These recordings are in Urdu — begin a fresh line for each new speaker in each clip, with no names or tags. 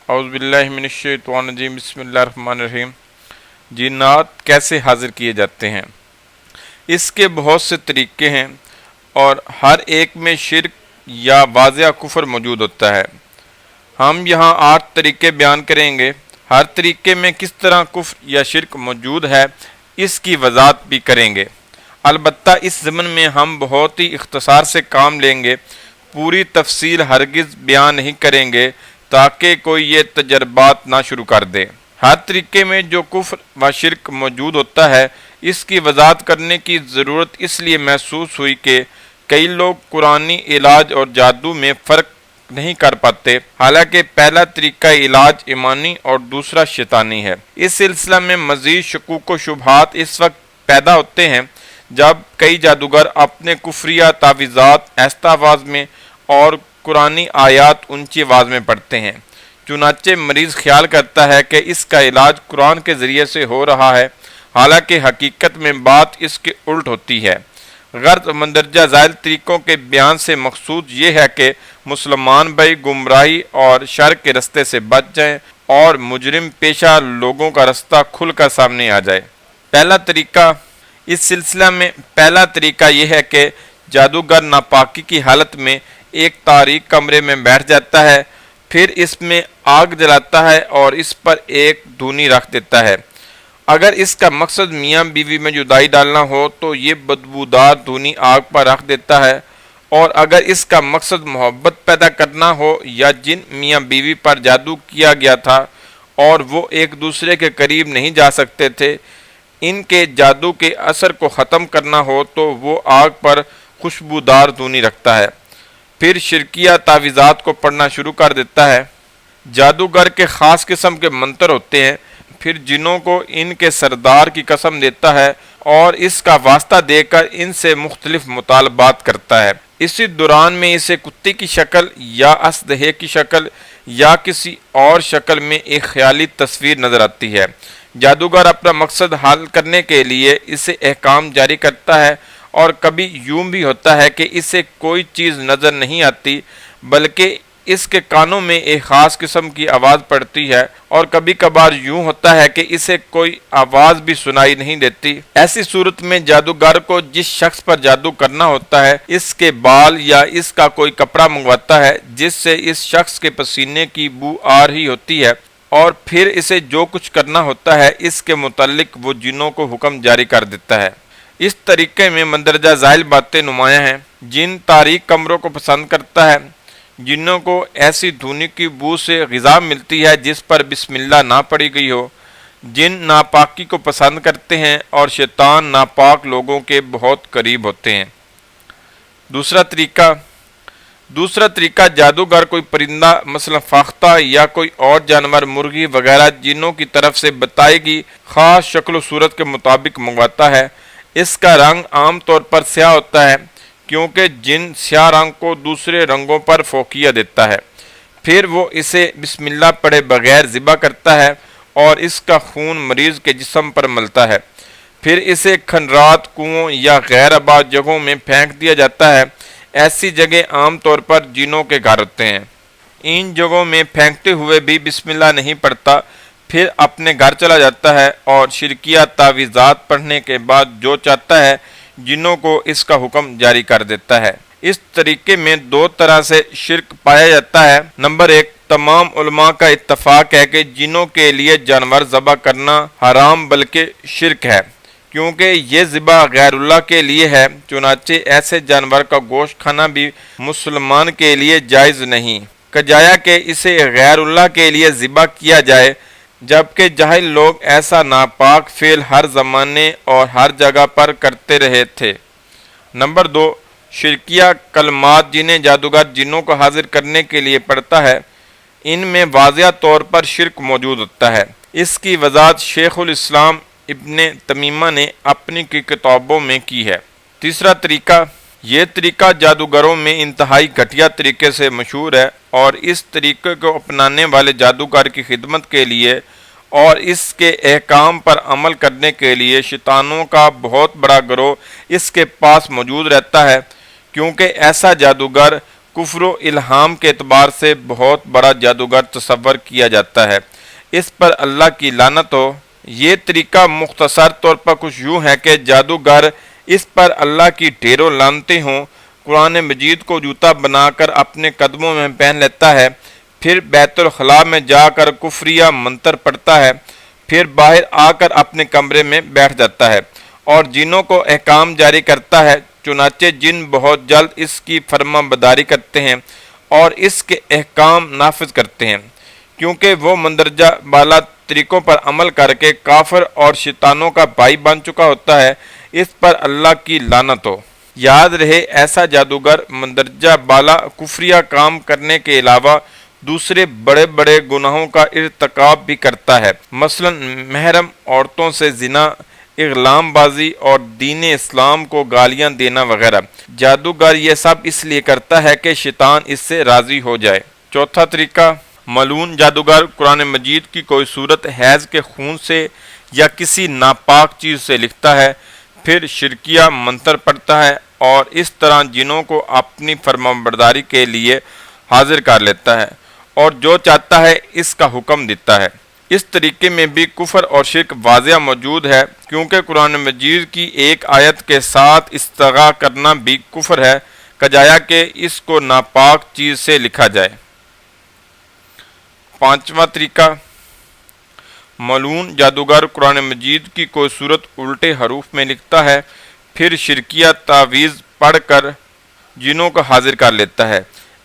اعوذ باللہ من الشیطان الرجیم، بسم اللہ الرحمن الرحیم۔ جنات کیسے حاضر کیے جاتے ہیں؟ اس کے بہت سے طریقے ہیں اور ہر ایک میں شرک یا واضح کفر موجود ہوتا ہے۔ ہم یہاں 8 طریقے بیان کریں گے۔ ہر طریقے میں کس طرح کفر یا شرک موجود ہے اس کی وضاحت بھی کریں گے۔ البتہ اس ضمن میں ہم بہت ہی اختصار سے کام لیں گے، پوری تفصیل ہرگز بیان نہیں کریں گے تاکہ کوئی یہ تجربات نہ شروع کر دے۔ ہر طریقے میں جو کفر و شرک موجود ہوتا ہے اس کی وضاحت کرنے کی ضرورت اس لیے محسوس ہوئی کہ کئی لوگ قرآنی علاج اور جادو میں فرق نہیں کر پاتے، حالانکہ پہلا طریقہ علاج ایمانی اور دوسرا شیطانی ہے۔ اس سلسلہ میں مزید شکوک و شبہات اس وقت پیدا ہوتے ہیں جب کئی جادوگر اپنے کفریہ تعویذات آہستہ آواز میں اور قرآنی آیات اونچی آواز میں پڑھتے ہیں۔ چنانچہ مریض خیال کرتا ہے کہ اس کا علاج قرآن کے ذریعے سے ہو رہا ہے، حالانکہ حقیقت میں بات اس کے الٹ ہوتی ہے۔ غرض مندرجہ ذیل طریقوں کے بیان سے مقصود یہ ہے کہ مسلمان بھائی گمراہی اور شر کے رستے سے بچ جائیں اور مجرم پیشہ لوگوں کا رستہ کھل کر سامنے آ جائے۔ اس سلسلہ میں پہلا طریقہ یہ ہے کہ جادوگر ناپاکی کی حالت میں ایک تاریک کمرے میں بیٹھ جاتا ہے، پھر اس میں آگ جلاتا ہے اور اس پر ایک دھونی رکھ دیتا ہے۔ اگر اس کا مقصد میاں بیوی میں جدائی ڈالنا ہو تو یہ بدبودار دھونی آگ پر رکھ دیتا ہے، اور اگر اس کا مقصد محبت پیدا کرنا ہو یا جن میاں بیوی پر جادو کیا گیا تھا اور وہ ایک دوسرے کے قریب نہیں جا سکتے تھے، ان کے جادو کے اثر کو ختم کرنا ہو تو وہ آگ پر خوشبودار دھونی رکھتا ہے، پھر شرکیہ تعویذات کو پڑھنا شروع کر دیتا ہے۔ جادوگر کے خاص قسم کے منتر ہوتے ہیں، پھر جنوں کو ان کے سردار کی قسم دیتا ہے اور اس کا واسطہ دے کر ان سے مختلف مطالبات کرتا ہے۔ اسی دوران میں اسے کتے کی شکل یا اژدہے کی شکل یا کسی اور شکل میں ایک خیالی تصویر نظر آتی ہے۔ جادوگر اپنا مقصد حل کرنے کے لیے اسے احکام جاری کرتا ہے، اور کبھی یوں بھی ہوتا ہے کہ اسے کوئی چیز نظر نہیں آتی بلکہ اس کے کانوں میں ایک خاص قسم کی آواز پڑتی ہے، اور کبھی کبھار یوں ہوتا ہے کہ اسے کوئی آواز بھی سنائی نہیں دیتی۔ ایسی صورت میں جادوگر کو جس شخص پر جادو کرنا ہوتا ہے اس کے بال یا اس کا کوئی کپڑا منگواتا ہے جس سے اس شخص کے پسینے کی بو آ رہی ہوتی ہے، اور پھر اسے جو کچھ کرنا ہوتا ہے اس کے متعلق وہ جنوں کو حکم جاری کر دیتا ہے۔ اس طریقے میں مندرجہ ذیل باتیں نمایاں ہیں۔ جن تاریک کمروں کو پسند کرتا ہے، جنوں کو ایسی دھونی کی بو سے غذا ملتی ہے جس پر بسم اللہ نہ پڑھی گئی ہو، جن ناپاکی کو پسند کرتے ہیں، اور شیطان ناپاک لوگوں کے بہت قریب ہوتے ہیں۔ دوسرا طریقہ جادوگر کوئی پرندہ مثلا فاختہ یا کوئی اور جانور مرغی وغیرہ جنوں کی طرف سے بتائی گئی خاص شکل و صورت کے مطابق منگواتا ہے۔ اس کا رنگ عام طور پر سیاہ ہوتا ہے کیونکہ جن سیاہ رنگ کو دوسرے رنگوں پر فوقیہ دیتا ہے۔ پھر وہ اسے بسم اللہ پڑھے بغیر ذبح کرتا ہے اور اس کا خون مریض کے جسم پر ملتا ہے، پھر اسے کھنڈرات، کنووں یا غیر آباد جگہوں میں پھینک دیا جاتا ہے۔ ایسی جگہ عام طور پر جنوں کے گھر ہوتے ہیں۔ ان جگہوں میں پھینکتے ہوئے بھی بسم اللہ نہیں پڑھتا، پھر اپنے گھر چلا جاتا ہے اور شرکیہ تعویذات پڑھنے کے بعد جو چاہتا ہے جنوں کو اس کا حکم جاری کر دیتا ہے۔ اس طریقے میں 2 طرح سے شرک پایا جاتا ہے۔ نمبر 1، تمام علماء کا اتفاق ہے کہ جنوں کے لیے جانور ذبح کرنا حرام بلکہ شرک ہے، کیونکہ یہ ذبح غیر اللہ کے لیے ہے، چنانچہ ایسے جانور کا گوشت کھانا بھی مسلمان کے لیے جائز نہیں، کجایا کہ اسے غیر اللہ کے لیے ذبح کیا جائے، جبکہ جاہل لوگ ایسا ناپاک فعل ہر زمانے اور ہر جگہ پر کرتے رہے تھے۔ نمبر 2، شرکیہ کلمات جنہیں جادوگر جنوں کو حاضر کرنے کے لیے پڑھتا ہے، ان میں واضح طور پر شرک موجود ہوتا ہے۔ اس کی وضاحت شیخ الاسلام ابن تیمیہ نے اپنی کتابوں میں کی ہے۔ تیسرا طریقہ، یہ طریقہ جادوگروں میں انتہائی گھٹیا طریقے سے مشہور ہے، اور اس طریقے کو اپنانے والے جادوگر کی خدمت کے لیے اور اس کے احکام پر عمل کرنے کے لیے شیطانوں کا بہت بڑا گروہ اس کے پاس موجود رہتا ہے، کیونکہ ایسا جادوگر کفر و الہام کے اعتبار سے بہت بڑا جادوگر تصور کیا جاتا ہے، اس پر اللہ کی لعنت ہو۔ یہ طریقہ مختصر طور پر کچھ یوں ہے کہ جادوگر اس پر اللہ کی ڈھیروں لعنتیں ہوں، قرآن مجید کو جوتا بنا کر اپنے قدموں میں پہن لیتا ہے، پھر بیت الخلاء میں جا کر کفریہ منتر پڑھتا ہے، پھر باہر آ کر اپنے کمرے میں بیٹھ جاتا ہے اور جنوں کو احکام جاری کرتا ہے، چنانچہ جن بہت جلد اس کی فرما برداری کرتے ہیں اور اس کے احکام نافذ کرتے ہیں، کیونکہ وہ مندرجہ بالا طریقوں پر عمل کر کے کافر اور شیطانوں کا بھائی بن چکا ہوتا ہے، اس پر اللہ کی لعنت ہو۔ یاد رہے ایسا جادوگر مندرجہ بالا کفریہ کام کرنے کے علاوہ دوسرے بڑے بڑے گناہوں کا ارتکاب بھی کرتا ہے، مثلا محرم عورتوں سے زنا، اغلام بازی اور دین اسلام کو گالیاں دینا وغیرہ۔ جادوگر یہ سب اس لیے کرتا ہے کہ شیطان اس سے راضی ہو جائے۔ چوتھا طریقہ، ملعون جادوگر قرآن مجید کی کوئی صورت حیض کے خون سے یا کسی ناپاک چیز سے لکھتا ہے، پھر شرکیہ منتر پڑھتا ہے اور اس طرح جنوں کو اپنی فرمانبرداری کے لیے حاضر کر لیتا ہے اور جو چاہتا ہے اس کا حکم دیتا ہے۔ اس طریقے میں بھی کفر اور شرک واضح موجود ہے، کیونکہ قرآن مجید کی ایک آیت کے ساتھ استغاثہ کرنا بھی کفر ہے، کجایا کہ اس کو ناپاک چیز سے لکھا جائے۔ پانچواں طریقہ، ملعون جادوگر قرآن مجید کی کوئی صورت الٹے حروف میں لکھتا ہے، پھر شرکیہ تعویذ پڑھ کر جنوں کو حاضر کر لیتا ہے۔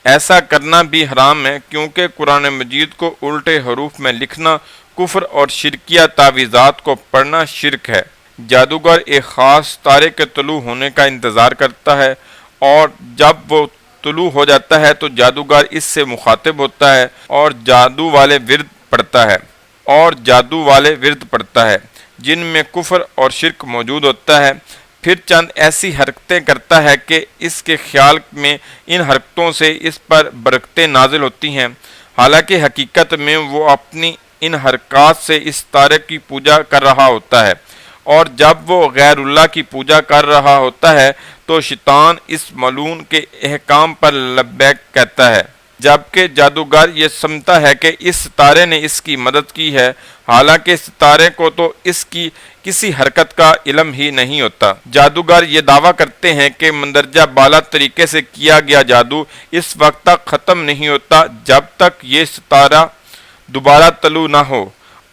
ایسا کرنا بھی حرام ہے، کیونکہ قرآن مجید کو الٹے حروف میں لکھنا کفر اور شرکیہ تعویذات کو پڑھنا شرک ہے۔ جادوگر ایک خاص تارے کے طلوع ہونے کا انتظار کرتا ہے اور جب وہ طلوع ہو جاتا ہے تو جادوگر اس سے مخاطب ہوتا ہے اور جادو والے ورد پڑھتا ہے جن میں کفر اور شرک موجود ہوتا ہے، پھر چند ایسی حرکتیں کرتا ہے کہ اس کے خیال میں ان حرکتوں سے اس پر برکتیں نازل ہوتی ہیں، حالانکہ حقیقت میں وہ اپنی ان حرکات سے اس تارے کی پوجا کر رہا ہوتا ہے، اور جب وہ غیر اللہ کی پوجا کر رہا ہوتا ہے تو شیطان اس ملعون کے احکام پر لبیک کہتا ہے، جبکہ جادوگر یہ سمجھتا ہے کہ اس ستارے نے اس کی مدد کی ہے، حالانکہ ستارے کو تو اس کی کسی حرکت کا علم ہی نہیں ہوتا۔ جادوگر یہ دعویٰ کرتے ہیں کہ مندرجہ بالا طریقے سے کیا گیا جادو اس وقت تک ختم نہیں ہوتا جب تک یہ ستارہ دوبارہ طلوع نہ ہو،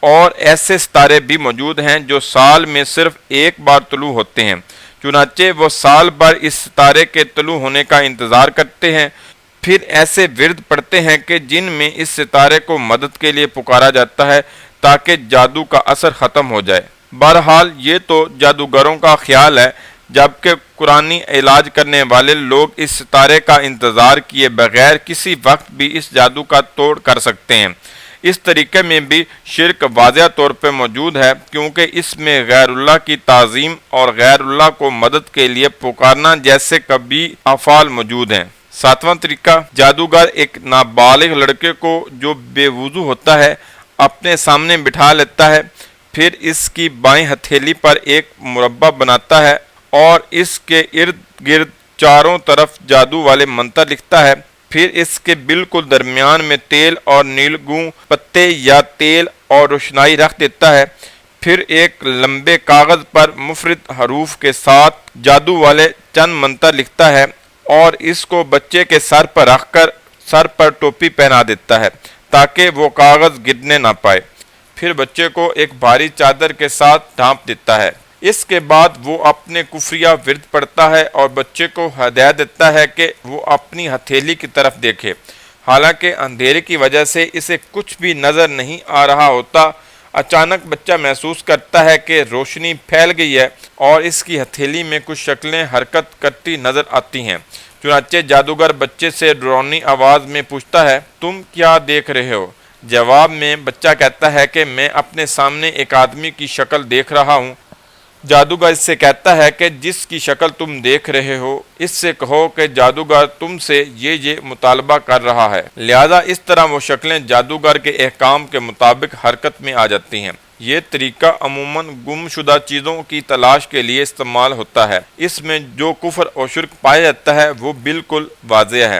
اور ایسے ستارے بھی موجود ہیں جو سال میں صرف ایک بار طلوع ہوتے ہیں، چنانچہ وہ سال بھر اس ستارے کے طلوع ہونے کا انتظار کرتے ہیں، پھر ایسے ورد پڑھتے ہیں کہ جن میں اس ستارے کو مدد کے لیے پکارا جاتا ہے تاکہ جادو کا اثر ختم ہو جائے۔ بہرحال یہ تو جادوگروں کا خیال ہے، جبکہ قرآنی علاج کرنے والے لوگ اس ستارے کا انتظار کیے بغیر کسی وقت بھی اس جادو کا توڑ کر سکتے ہیں۔ اس طریقے میں بھی شرک واضح طور پہ موجود ہے، کیونکہ اس میں غیر اللہ کی تعظیم اور غیر اللہ کو مدد کے لیے پکارنا جیسے کبھی افعال موجود ہیں۔ ساتواں طریقہ، جادوگر ایک نابالغ لڑکے کو جو بے وضو ہوتا ہے اپنے سامنے بٹھا لیتا ہے، پھر اس کی بائیں ہتھیلی پر ایک مربع بناتا ہے اور اس کے ارد گرد چاروں طرف جادو والے منتر لکھتا ہے، پھر اس کے بالکل درمیان میں تیل اور نیلگوں پتے یا تیل اور روشنائی رکھ دیتا ہے، پھر ایک لمبے کاغذ پر مفرد حروف کے ساتھ جادو والے چند منتر لکھتا ہے اور اس کو بچے کے سر پر رکھ کر سر پر ٹوپی پہنا دیتا ہے تاکہ وہ کاغذ گرنے نہ پائے، پھر بچے کو ایک بھاری چادر کے ساتھ ڈھانپ دیتا ہے۔ اس کے بعد وہ اپنے کفریہ ورد پڑھتا ہے اور بچے کو ہدایت دیتا ہے کہ وہ اپنی ہتھیلی کی طرف دیکھے، حالانکہ اندھیرے کی وجہ سے اسے کچھ بھی نظر نہیں آ رہا ہوتا۔ اچانک بچہ محسوس کرتا ہے کہ روشنی پھیل گئی ہے اور اس کی ہتھیلی میں کچھ شکلیں حرکت کرتی نظر آتی ہیں، چنانچہ جادوگر بچے سے ڈراؤنی آواز میں پوچھتا ہے، تم کیا دیکھ رہے ہو؟ جواب میں بچہ کہتا ہے کہ میں اپنے سامنے ایک آدمی کی شکل دیکھ رہا ہوں۔ جادوگر اس سے کہتا ہے کہ جس کی شکل تم دیکھ رہے ہو اس سے کہو کہ جادوگر تم سے یہ مطالبہ کر رہا ہے، لہذا اس طرح وہ شکلیں جادوگر کے احکام کے مطابق حرکت میں آ جاتی ہیں۔ یہ طریقہ عموماً گم شدہ چیزوں کی تلاش کے لیے استعمال ہوتا ہے، اس میں جو کفر اور شرک پایا جاتا ہے وہ بالکل واضح ہے۔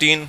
3,